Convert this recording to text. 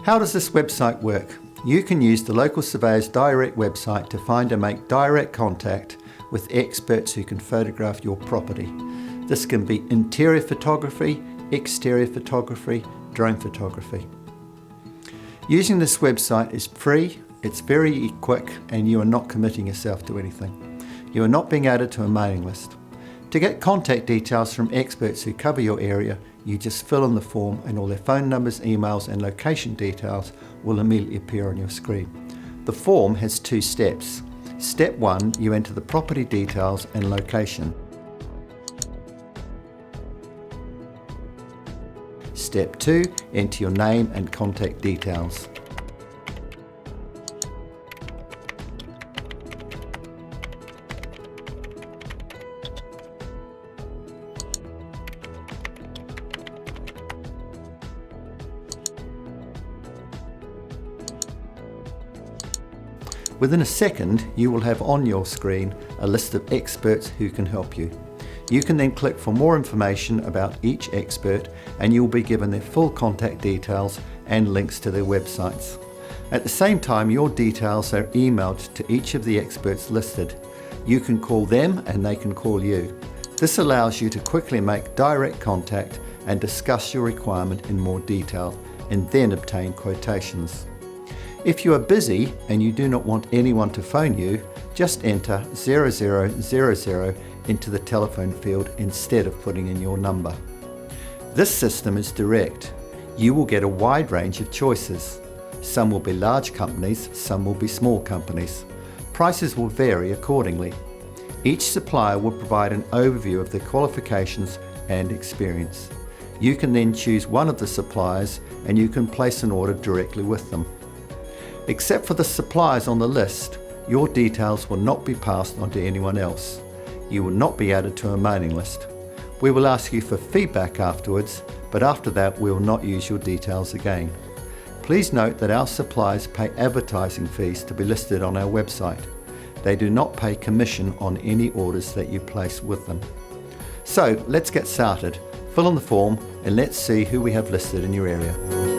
How does this website work? You can use the local Surveyors Direct website to find and make direct contact with experts who can photograph your property. This can be interior photography, exterior photography, drone photography. Using this website is free, it's very quick, and you are not committing yourself to anything. You are not being added to a mailing list. To get contact details from experts who cover your area, you just fill in the form and all their phone numbers, emails and location details will immediately appear on your screen. The form has 2 steps. Step 1, you enter the property details and location. Step 2, enter your name and contact details. Within a second, you will have on your screen a list of experts who can help you. You can then click for more information about each expert and you will be given their full contact details and links to their websites. At the same time, your details are emailed to each of the experts listed. You can call them and they can call you. This allows you to quickly make direct contact and discuss your requirement in more detail and then obtain quotations. If you are busy and you do not want anyone to phone you, just enter 0000 into the telephone field instead of putting in your number. This system is direct. You will get a wide range of choices. Some will be large companies, some will be small companies. Prices will vary accordingly. Each supplier will provide an overview of their qualifications and experience. You can then choose one of the suppliers and you can place an order directly with them. Except for the suppliers on the list, your details will not be passed on to anyone else. You will not be added to a mailing list. We will ask you for feedback afterwards, but after that we will not use your details again. Please note that our suppliers pay advertising fees to be listed on our website. They do not pay commission on any orders that you place with them. So let's get started. Fill in the form and let's see who we have listed in your area.